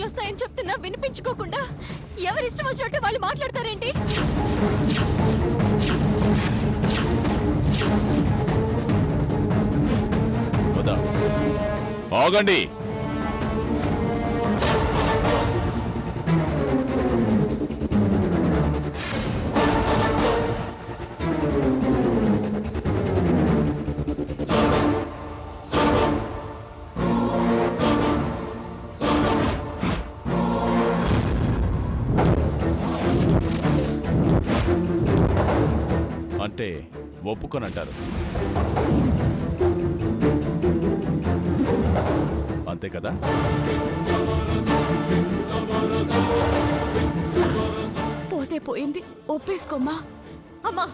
ఆపదలు వస్తాయని చెప్తున్నా వినిపించుకోకుండా ఎవరిష్టం వచ్చినట్టు వాళ్ళు మాట్లాడతారేంటి? ఆగండి. అంటే ఒప్పుకొనంటారు అంతే కదా? పోతే పోయింది, ఒప్పేసుకోమ్మా. అమ్మా,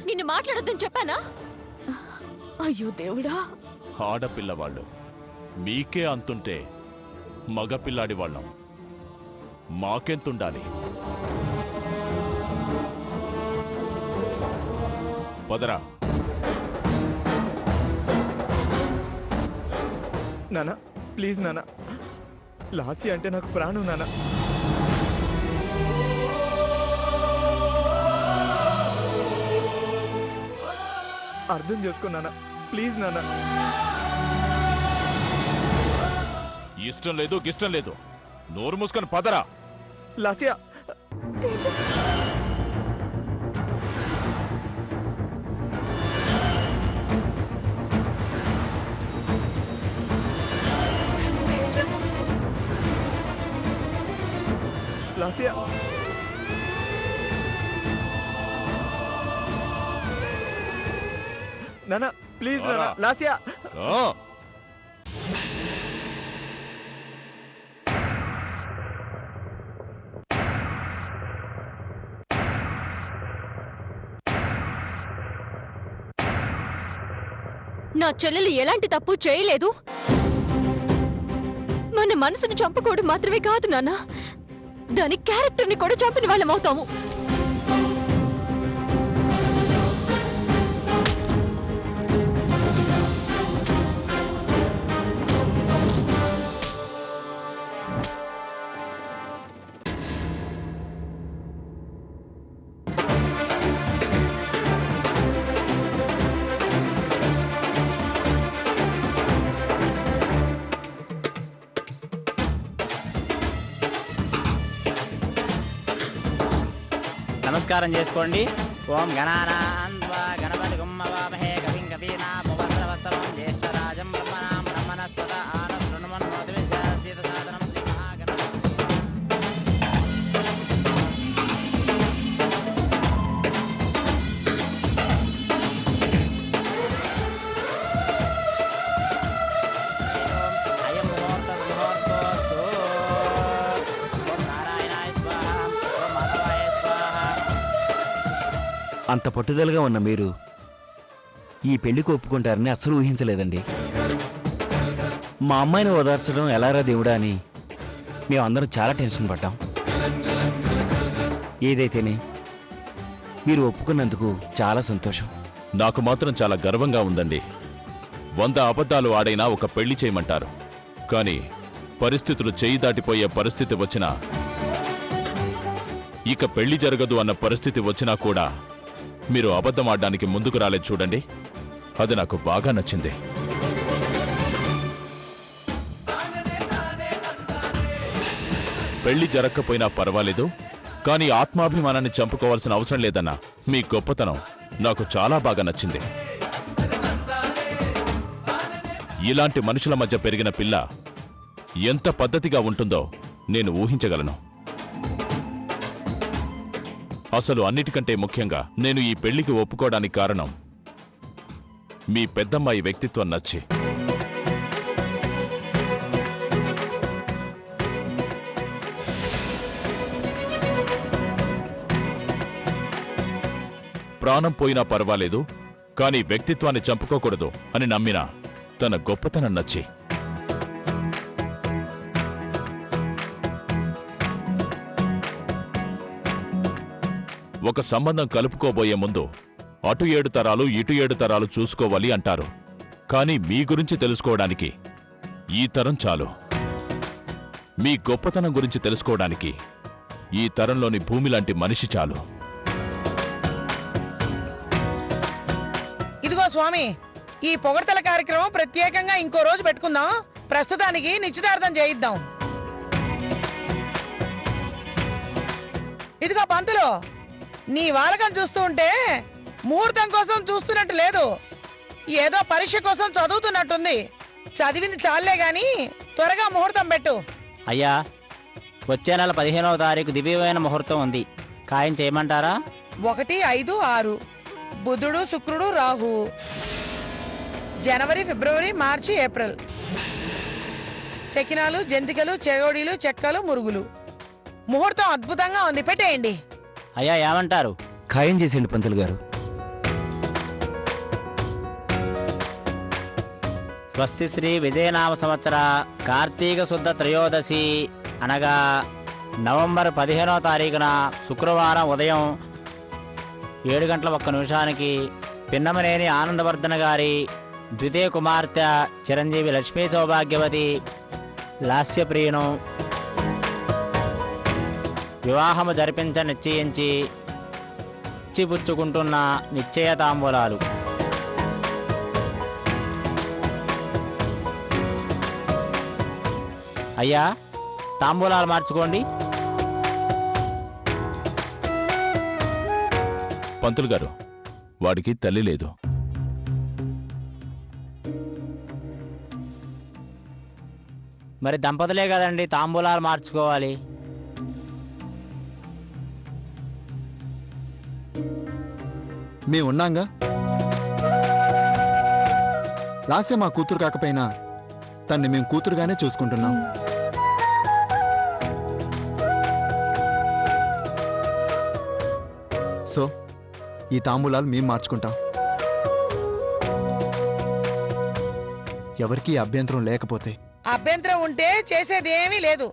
నిన్ను మాట్లాడొద్దని చెప్పానా? అయ్యో దేవుడా! ఆడపిల్లవాళ్ళు మీకే అంతుంటే మగపిల్లాడి వాళ్ళం మాకెంతుండాలి? పదరా. నానా ప్లీజ్ నానా, లాస్య అంటే నాకు ప్రాణం నానా. అర్థం చేసుకో నానా, ప్లీజ్ నానా. ఇష్టం లేదు గిష్టం లేదు, నోరు మూసుకొని పదరా. లాస్య లాస్య నానా ప్లీజ్ నానా. లాస్య నా చెల్లెలు ఎలాంటి తప్పు చేయలేదు. మన మనసును చంపుకోవడం మాత్రమే కాదు నాన్న, దాని క్యారెక్టర్ని కూడా చంపిన వాళ్ళమవుతాము. నమస్కారం చేసుకోండి. ఓం గణానాన్వా గణపతి గుమ్మవామహే కవిం కవీనాముపస్రవస్తవం జ్యేష్ఠరాజం బ్రహ్మణాం బ్రహ్మణస్పత ఆనశృణ్వన్నోతివిద్యాసీత సాధనం శ్రీ మహాగణపతి. అయం ముహూర్త ముహూర్తోస్తు. ఓం నారాయణాయ స్వాహ. ఓం మాధవాయ స్వాహ. అంత పట్టుదలగా ఉన్న మీరు ఈ పెళ్లికి ఒప్పుకుంటారని అస్సలు ఊహించలేదండి. మా అమ్మాయిని ఓదార్చడం ఎలారా దేవుడా అని మేమందరం చాలా టెన్షన్ పడ్డాం. ఏదైతేనే మీరు ఒప్పుకున్నందుకు చాలా సంతోషం. నాకు మాత్రం చాలా గర్వంగా ఉందండి. 100 అబద్ధాలు ఆడైనా ఒక పెళ్లి చేయమంటారు, కానీ పరిస్థితులు చేయి దాటిపోయే పరిస్థితి వచ్చినా, ఇక పెళ్లి జరగదు అన్న పరిస్థితి వచ్చినా కూడా మీరు అబద్ధం ఆడడానికి ముందుకు రాలేదు చూడండి, అది నాకు బాగా నచ్చింది. పెళ్లి జరగకపోయినా పర్వాలేదు, కానీ ఆత్మాభిమానాన్ని చంపుకోవాల్సిన అవసరం లేదన్న మీ గొప్పతనం నాకు చాలా బాగా నచ్చింది. ఇలాంటి మనుషుల మధ్య పెరిగిన పిల్ల ఎంత పద్ధతిగా ఉంటుందో నేను ఊహించగలను. అసలు అన్నిటికంటే ముఖ్యంగా నేను ఈ పెళ్లికి ఒప్పుకోవడానికి కారణం మీ పెద్దమ్మాయి వ్యక్తిత్వం నచ్చి. ప్రాణం పోయినా పర్వాలేదు, కానీ వ్యక్తిత్వాన్ని చంపుకోకూడదు అని నమ్మిన తన గొప్పతనం నచ్చి. ఒక సంబంధం కలుపుకోబోయే ముందు అటు 7 తరాలు ఇటు 7 తరాలు చూసుకోవాలి అంటారు, కానీ మీ గురించి తెలుసుకోవడానికి ఈ తరం చాలు. మీ గొప్పతనం గురించి తెలుసుకోవడానికి ఈ తరంలోని భూమి లాంటి మనిషి చాలు. ఇదిగో స్వామి, ఈ పొగడ్తల కార్యక్రమం ప్రత్యేకంగా ఇంకో రోజు పెట్టుకుందాం. ప్రస్తుతానికి నిశ్చితార్థం చేయిద్దాం. ఇదిగో పంతులు, నీ వాలకం చూస్తూ ఉంటే ముహూర్తం కోసం చూస్తున్నట్టు లేదు, ఏదో పరీక్ష కోసం చదువుతున్నట్టుంది. చదివింది చాలే గాని త్వరగా ముహూర్తం పెట్టు. అయ్యా, వచ్చే నెల 15వ తారీఖు దివ్యమైన ముహూర్తం ఉంది. ఖాయం చేయమంటారా? 1, 5, 6 బుధుడు, శుక్రుడు, రాహు. జనవరి, ఫిబ్రవరి, మార్చి, ఏప్రిల్. శకినాలు, జంతికలు, చెగోడీలు, చెక్కలు, మురుగులు. ముహూర్తం అద్భుతంగా ఉంది, పెట్టేయండి. అయ్యా, ఏమంటారు? ఖాయం చేసేయండి పంతులు గారు. స్వస్తి శ్రీ విజయనామ సంవత్సర కార్తీక శుద్ధ త్రయోదశి అనగా నవంబర్ 15వ తారీఖున శుక్రవారం ఉదయం 7:01 పిన్నమనేని ఆనందవర్ధన గారి ద్వితీయ కుమార్తె చిరంజీవి లక్ష్మీ సౌభాగ్యవతి లాస్యప్రియును వివాహము జరిపించ నిశ్చయించి ఇచ్చిపుచ్చుకుంటున్న నిశ్చయ తాంబూలాలు. అయ్యా, తాంబూలాలు మార్చుకోండి. పంతులు గారు, వాడికి తల్లి లేదు. మరి దంపతులే కదండి తాంబూలాలు మార్చుకోవాలి. మేము ఉన్నాంగా. లాస్య మా కూతురు కాకపోయినా తన్ని మేము కూతురుగానే చూసుకుంటున్నాం. సో ఈ తాంబూలాలు మేము మార్చుకుంటాం. ఎవరికీ అభ్యంతరం లేకపోతే. అభ్యంతరం ఉంటే చేసేది ఏమీ లేదు.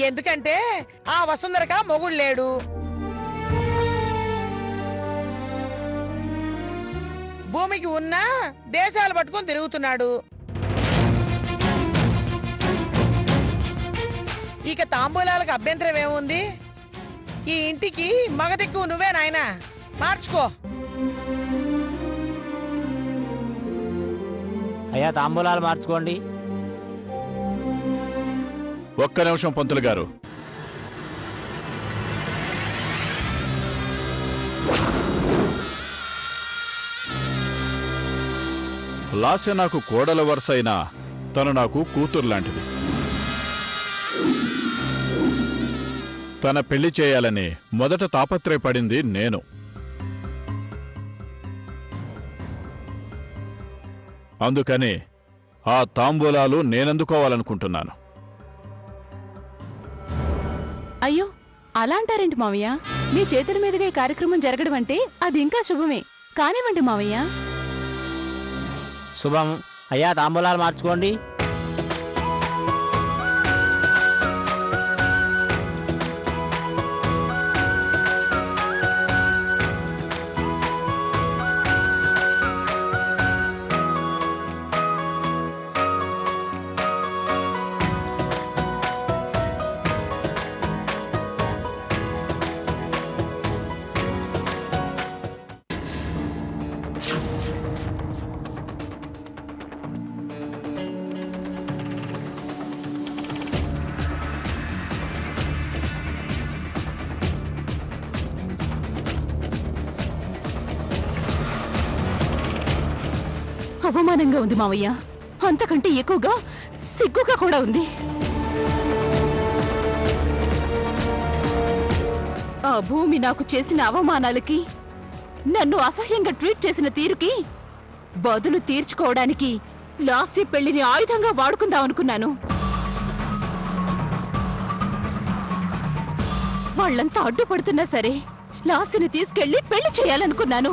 ఎందుకంటే ఆ వసుంధరక మొగుడు లేడు. భూమికి ఉన్న దేశాలు పట్టుకొని తిరుగుతున్నాడు. ఇక తాంబూలాలకు అభ్యంతరం ఏముంది? ఈ ఇంటికి మగదిక్కు నువ్వే నాయనా, మార్చుకో. అయ్యా, తాంబూలాలు మార్చుకోండి. ఒక్క నిమిషం పంతులు గారు. లాస్య నాకు కోడల వరుస అయినా తను నాకు కూతురు లాంటిది. తన పెళ్లి చేయాలని మొదట తాపత్రయపడింది నేను. అందుకని ఆ తాంబూలాలు నేనందుకోవాలనుకుంటున్నాను. అయ్యో, అలా అంటారేంటి మావయ్య? మీ చేతుల మీదుగా ఈ కార్యక్రమం జరగడం అంటే అది ఇంకా శుభమే. కానివ్వండి మావయ్య. శుభం. అయ్యా, తాంబూలాలు మార్చుకోండి. అవమానంగా ఉంది మావయ్య. అంతకంటే ఎక్కువగా సిగ్గుగా కూడా ఉంది. ఆ భూమి నాకు చేసిన అవమానాలకి, నన్ను అసహ్యంగా ట్రీట్ చేసిన తీరుకి బదులు తీర్చుకోవడానికి లాస్య పెళ్లిని ఆయుధంగా వాడుకుందాం అనుకున్నాను. వాళ్ళంతా అడ్డుపడుతున్నా సరే లాస్యని తీసుకెళ్లి పెళ్లి చేయాలనుకున్నాను.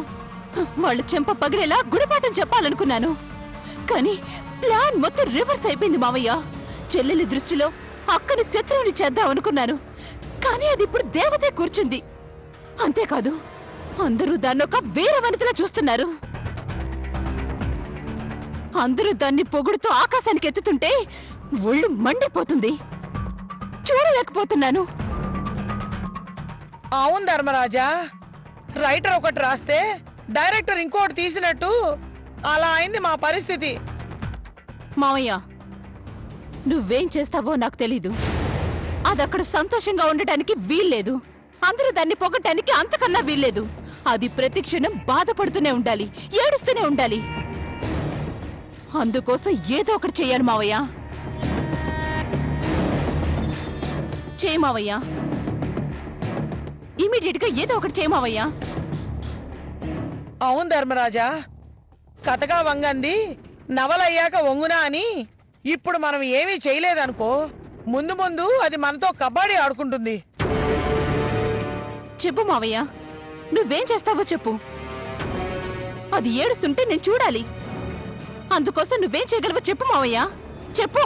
వాళ్ళు చెంప పగిలేలా గుణపాఠం చెప్పాలనుకున్నాను. కానీ ప్లాన్ మొత్తం రివర్స్ అయిపోయింది మావయ్య. చెల్లెలి దృష్టిలో అక్కని శత్రువుని చేద్దాం అనుకున్నాను. కానీ అది ఇప్పుడు దేవతే కూర్చుంది. అంతేకాదు, అందరూ దాన్నొక వేరే వనితలా చూస్తున్నారు. అందరూ దాన్ని పొగుడుతూ ఆకాశానికి ఎత్తుతుంటే ఒళ్ళు మండిపోతుంది. చూడలేకపోతున్నాను. అవును ధర్మరాజా, రైటర్ ఒకటి రాస్తే డైరెక్టర్ ఇంకోటి తీసినట్టు అలా అయింది మా పరిస్థితి. మావయ్య, నువ్వేం చేస్తావో నాకు తెలీదు. అదక్కడ సంతోషంగా ఉండటానికి వీల్లేదు. అందరూ దాన్ని పొగటానికి అంతకన్నా వీల్లేదు. అది ప్రతి క్షణం బాధపడుతూనే ఉండాలి, ఏడుస్తూనే ఉండాలి. అందుకోసం ఏదో ఒకటి చెయ్యాలి మావయ్య. చేయి మావయ్య, ఇమీడియట్ గా ఏదో ఒకటి చేయి మావయ్య. అవును ధర్మరాజా, కథగా వంగంది నవలయ్యాక వంగునా అని ఇప్పుడు మనం ఏమీ చేయలేదనుకో, ముందు ముందు అది మనతో కబడ్డీ ఆడుకుంటుంది. చెప్పు మావయ్య, నువ్వేం చేస్తావో చెప్పు. అది ఏడుస్తుంటే నేను చూడాలి. అందుకోసం నువ్వేం చేయగలవో చెప్పు మావయ్య, చెప్పు.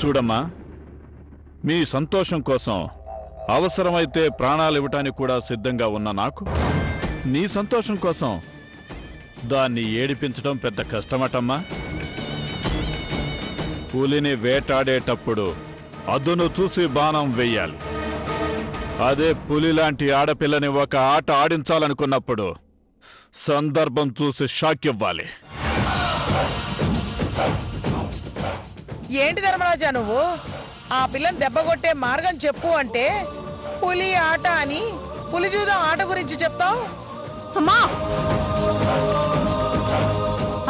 చూడమ్మా, మీ సంతోషం కోసం అవసరమైతే ప్రాణాలు ఇవ్వటానికి కూడా సిద్ధంగా ఉన్న నాకు నీ సంతోషం కోసం దాన్ని ఏడిపించడం పెద్ద కష్టమటమ్మా. పులిని వేటాడేటప్పుడు అదును చూసి బాణం వెయ్యాలి. అదే పులి లాంటి ఆడపిల్లని ఒక ఆట ఆడించాలనుకున్నప్పుడు సందర్భం చూసి షాక్ ఇవ్వాలి. ఏంటి ధర్మరాజా నువ్వు ఆ పిల్లని దెబ్బగొట్టే మార్గం చెప్పు అంటే పులి ఆట అని పులిజూదం ఆట గురించి చెప్తావు? అమ్మా,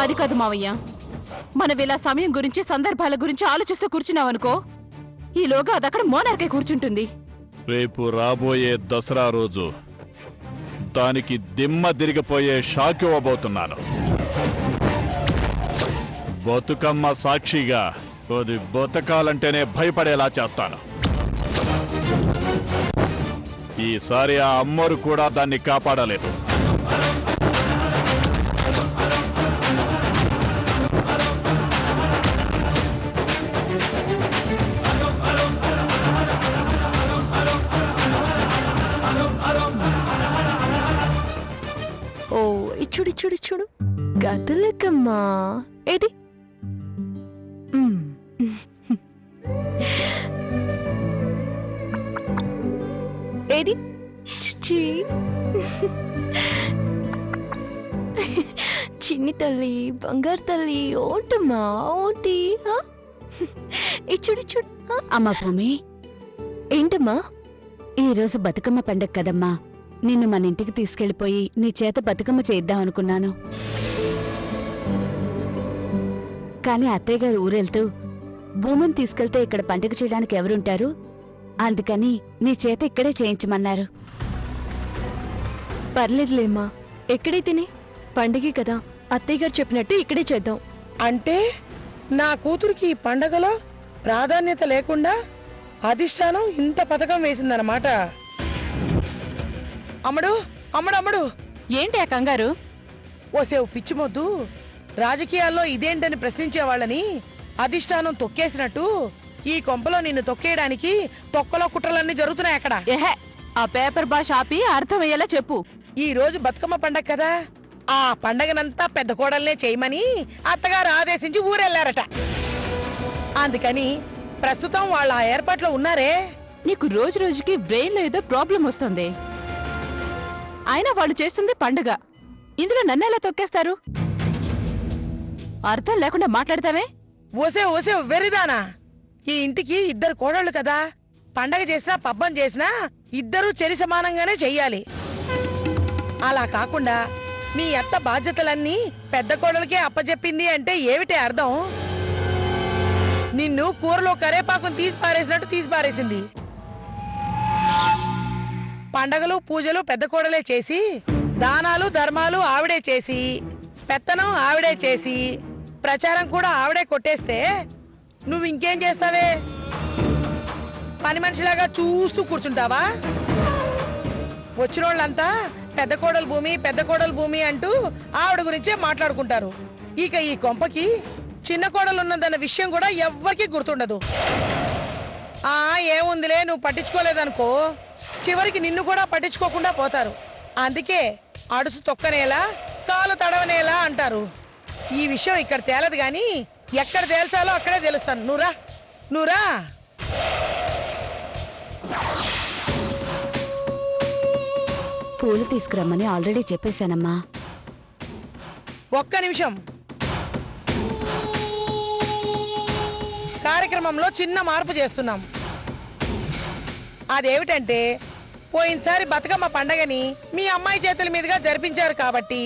అది కాదు మావయ్య. మనం ఇలా సమయం గురించి సందర్భాల గురించి ఆలోచిస్తూ కూర్చున్నావనుకో, ఈలోగా అదక్కడ మోనార్కే కూర్చుంటుంది. రేపు రాబోయే దసరా రోజు దానికి దిమ్మ తిరిగిపోయే షాక్ ఇవ్వబోతున్నాను. బతుకమ్మ సాక్షిగా అది బతకాలంటేనే భయపడేలా చేస్తాను. ఈసారి ఆ అమ్మోరు కూడా దాన్ని కాపాడలేదు. ఓ ఇచ్చుడు ఇచ్చుడు ఇచ్చుడు కదలకమ్మా. ఏది ఏది చిచ్చి చిన్ని తల్లి, బంగారు తల్లి, ఓటమ్మా ఓటి. ఇచ్చుడు ఇచ్చుడు. అమ్మా భూమి, ఏంటమ్మా? ఈరోజు బతుకమ్మ పండగ కదమ్మా. నిన్ను మన ఇంటికి తీసుకెళ్లిపోయి నీ చేత బతుకమ్మ చేద్దాం అనుకున్నాను. కానీ అత్తయ్య గారు ఊరెళ్తూ భూమిని తీసుకెళ్తే ఇక్కడ పండగ చేయడానికి ఎవరుంటారు, అందుకని నీ చేత ఇక్కడే చేయించమన్నారు. పర్లేదులేమ్మా, ఎక్కడైతేనే పండగే కదా. అత్తయ్య గారు చెప్పినట్టు ఇక్కడే చేద్దాం. అంటే నా కూతురికి ఈ పండగలో ప్రాధాన్యత లేకుండా అధిష్టానం ఇంత పథకం వేసిందన్నమాట. అమ్మడు అమ్మడు అమ్మడు, ఏంటి ఆ కంగారు? ఓసేవు పిచ్చిమొద్దు, రాజకీయాల్లో ఇదేంటని ప్రశ్నించే వాళ్ళని అధిష్టానం తొక్కేసినట్టు ఈ కొంపలో నిన్ను తొక్కేయడానికి తొక్కలో కుట్రలన్నీ జరుగుతున్నాయి అక్కడ. ఏహే, ఆ పేపర్ భాష ఆపి అర్థమయ్యేలా చెప్పు. ఈ రోజు బతుకమ్మ పండగ కదా, ఆ పండగనంతా పెద్ద కోడల్నే చేయమని అత్తగారు ఆదేశించి ఊరెళ్లారట. అందుకని ప్రస్తుతం వాళ్ళ ఆ ఏర్పాట్లో ఉన్నారే. నీకు రోజు రోజుకి బ్రెయిన్ లో ఏదో ప్రాబ్లం వస్తుంది. అయినా వాళ్ళు చేస్తుంది పండుగ, ఇందులో నన్నెలా తొక్కేస్తారు? అర్థం లేకుండా మాట్లాడతావే. ఓసే ఓసే వెరిదానా, ఈ ఇంటికి ఇద్దరు కోడళ్ళు కదా, పండగ చేసినా పబ్బం చేసినా ఇద్దరూ చెరి సమానంగానే చెయ్యాలి. అలా కాకుండా మీ అత్త బాధ్యతలన్నీ పెద్ద కోడలకే అప్పచెప్పింది అంటే ఏమిటే అర్థం? నిన్ను కూరలో కరేపాకును తీసి పారేసినట్టు తీసి పారేసింది. పండగలు పూజలు పెద్ద కోడలే చేసి, దానాలు ధర్మాలు ఆవిడే చేసి, పెత్తనం ఆవిడే చేసి, ప్రచారం కూడా ఆవిడే కొట్టేస్తే నువ్వు ఇంకేం చేస్తావే? పని మనిషిలాగా చూస్తూ కూర్చుంటావా? వచ్చినోళ్ళంతా పెద్ద కోడలు భూమి అంటూ ఆవిడ గురించే మాట్లాడుకుంటారు. ఇక ఈ కొంపకి చిన్న కోడలు ఉన్నదన్న విషయం కూడా ఎవ్వరికీ గుర్తుండదు. ఏముందిలే, నువ్వు పట్టించుకోలేదనుకో, చివరికి నిన్ను కూడా పట్టించుకోకుండా పోతారు. అందుకే అడుసు తొక్కనేలా కాలు తడవనేలా అంటారు. ఈ విషయం ఇక్కడ తేలదు గాని ఎక్కడ తేల్చాలో అక్కడే తెలుస్తాను. నువ్వురా. పూలు తీసుకురమ్మని ఆల్రెడీ చెప్పేశానమ్మా. ఒక్క నిమిషం. కార్యక్రమంలో చిన్న మార్పు చేస్తున్నాం. అదేమిటంటే పోయినసారి బతుకమ్మ పండగని మీ అమ్మాయి చేతుల మీదుగా జరిపించారు కాబట్టి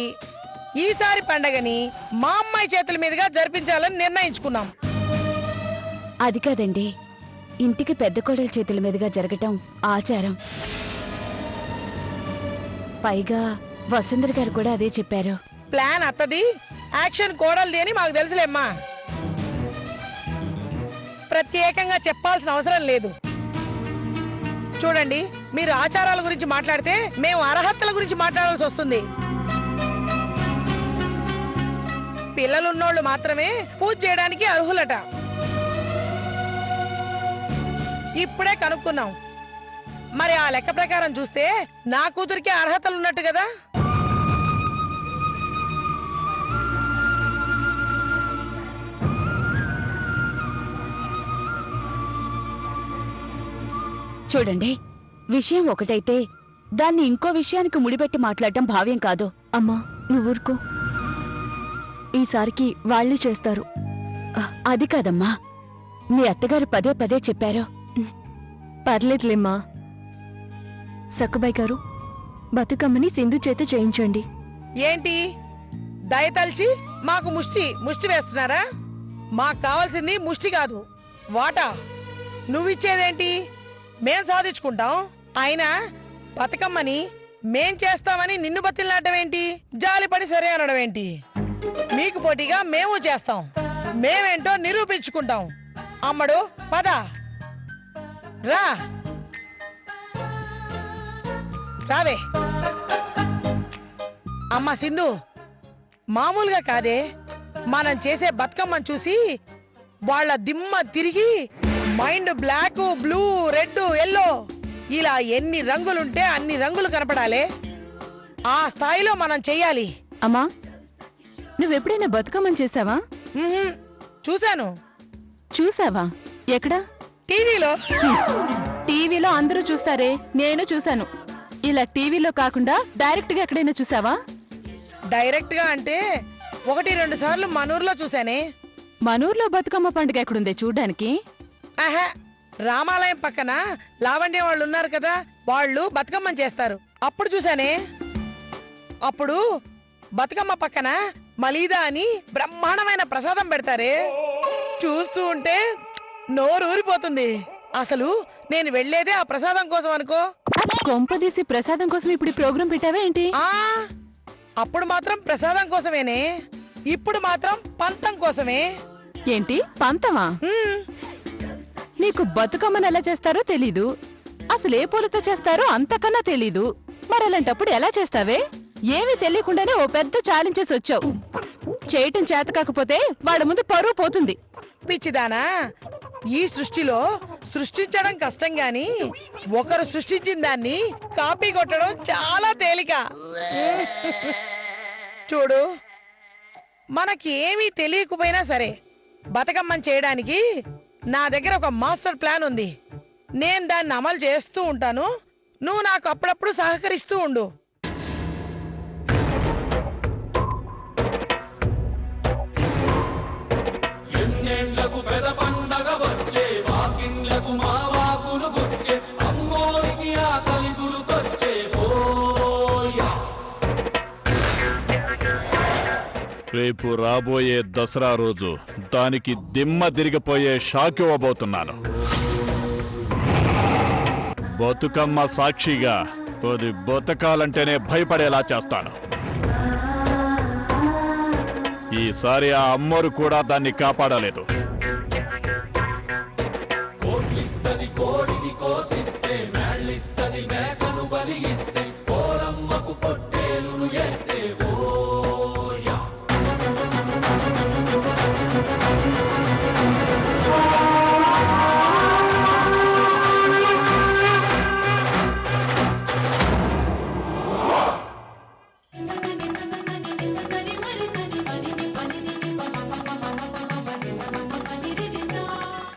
ఈసారి పండగని మా అమ్మాయి చేతుల మీదుగా జరిపించాలని నిర్ణయించుకున్నాం. అది కాదండి, ఇంటికి పెద్ద కోడల చేతుల మీదుగా జరగటం ఆచారం. పైగా వసుంధర గారు కూడా అదే చెప్పారు. ప్లాన్ అత్తది, యాక్షన్ కోడలిది అని మాకు తెలుసులేమ్మా. ప్రత్యేకంగా చెప్పాల్సిన అవసరం లేదు. చూడండి, మీరు ఆచారాల గురించి మాట్లాడితే మేము అర్హతల గురించి మాట్లాడాల్సి వస్తుంది. పిల్లలున్నోళ్ళు మాత్రమే పూజ చేయడానికి అర్హులట. ఇప్పుడే కనుక్కున్నాం. మరి ఆ లెక్క ప్రకారం చూస్తే నా కూతురికి అర్హతలు ఉన్నట్టు కదా. చూడండి, విషయం ఒకటైతే దాన్ని ఇంకో విషయానికి ముడిపెట్టి మాట్లాడటం భావ్యం కాదు. అమ్మా నువ్వు ఊరుకో, ఈసారికి వాళ్ళే చేస్తారు. అది కాదమ్మా, మీ అత్తగారు పదే పదే చెప్పారు. పర్లేదులేమ్మా. సక్కుబాయ్ గారు, బతుకమ్మని సింధు చేత చేయించండి. ఏంటి దయతల్చి మాకు ముష్టి వేస్తున్నారా? మాకు కావాల్సింది ముష్టి కాదు, వాటా. నువ్విచ్చేదేంటి? మేం సాధించుకుంటాం. అయినా బతుకమ్మని మేం చేస్తామని నిన్ను బతిలాడటం ఏంటి? జాలిపడి సరే అనడం ఏంటి? మీకు పోటీగా మేము చేస్తాం. మేమేంటో నిరూపించుకుంటాం. అమ్మడు పద రావే. అమ్మ సింధు, మామూలుగా కాదే, మనం చేసే బతుకమ్మని చూసి వాళ్ళ దిమ్మ తిరిగి mind block, blue, red, yellow ఇలా ఎన్ని రంగులుంటే అన్ని రంగులు కనపడాలి. ఆ స్థాయిలో మనం చెయ్యాలి. అమ్మా, నువ్వెప్పుడైనా బతుకమ్మని చేసావా? చూశాను. చూసావా? ఎక్కడా? టీవీలో. టీవీలో అందరూ చూస్తారే, నేను చూశాను. ఇలా టీవీలో కాకుండా డైరెక్ట్ గా ఎక్కడైనా చూసావా? డైరెక్ట్ గా అంటే 1-2 సార్లు మనూర్లో చూశానే. మనూర్లో బతుకమ్మ పండుగ ఎక్కడుందే చూడ్డానికి? ఆహా, రామాలయం పక్కన లావణ్య వాళ్ళు ఉన్నారు కదా, వాళ్ళు బతుకమ్మని చేస్తారు. అప్పుడు చూసానే. అప్పుడు బతుకమ్మ పక్కన మలీదా అని బ్రహ్మాండమైన ప్రసాదం పెడతారే, చూస్తూ ఉంటే నోరు ఊరిపోతుంది. అసలు నేను వెళ్లేదే ఆ ప్రసాదం కోసం అనుకో. కొంపదీసి ప్రసాదం కోసం ఇప్పుడు ప్రోగ్రాం పెట్టావా ఏంటి? అప్పుడు మాత్రం ప్రసాదం కోసమేనే, ఇప్పుడు మాత్రం పంతం కోసమే. ఏంటి పంతమా? నీకు బతుకమ్మని ఎలా చేస్తారో తెలీదు, అసలు ఏ పూలతో చేస్తారో అంతకన్నా తెలీదు. మరలాంటప్పుడు ఎలా చేస్తావే? ఏమీ తెలియకుండానే ఓ పెద్ద ఛాలెంజెస్ వచ్చావు. చేయటం చేత కాకపోతే వాళ్ళ ముందు పరువు పోతుంది. పిచ్చిదానా, ఈ సృష్టిలో సృష్టించడం కష్టం గాని ఒకరు సృష్టించిన దాన్ని కాపీ కొట్టడం చాలా తేలిక. చూడు, మనకి ఏమీ తెలియకపోయినా సరే బతుకమ్మని చేయడానికి నా దగ్గర ఒక మాస్టర్ ప్లాన్ ఉంది. నేను దాన్ని అమలు చేస్తూ ఉంటాను. నువ్వు నాకు అప్పుడప్పుడు సహకరిస్తూ ఉండు. రేపు రాబోయే దసరా రోజు దానికి దిమ్మ తిరిగిపోయే షాక్ ఇవ్వబోతున్నాను. బతుకమ్మ సాక్షిగా 10 బతకాలంటేనే భయపడేలా చేస్తాను. ఈసారి ఆ అమ్మోరు కూడా దాన్ని కాపాడలేదు.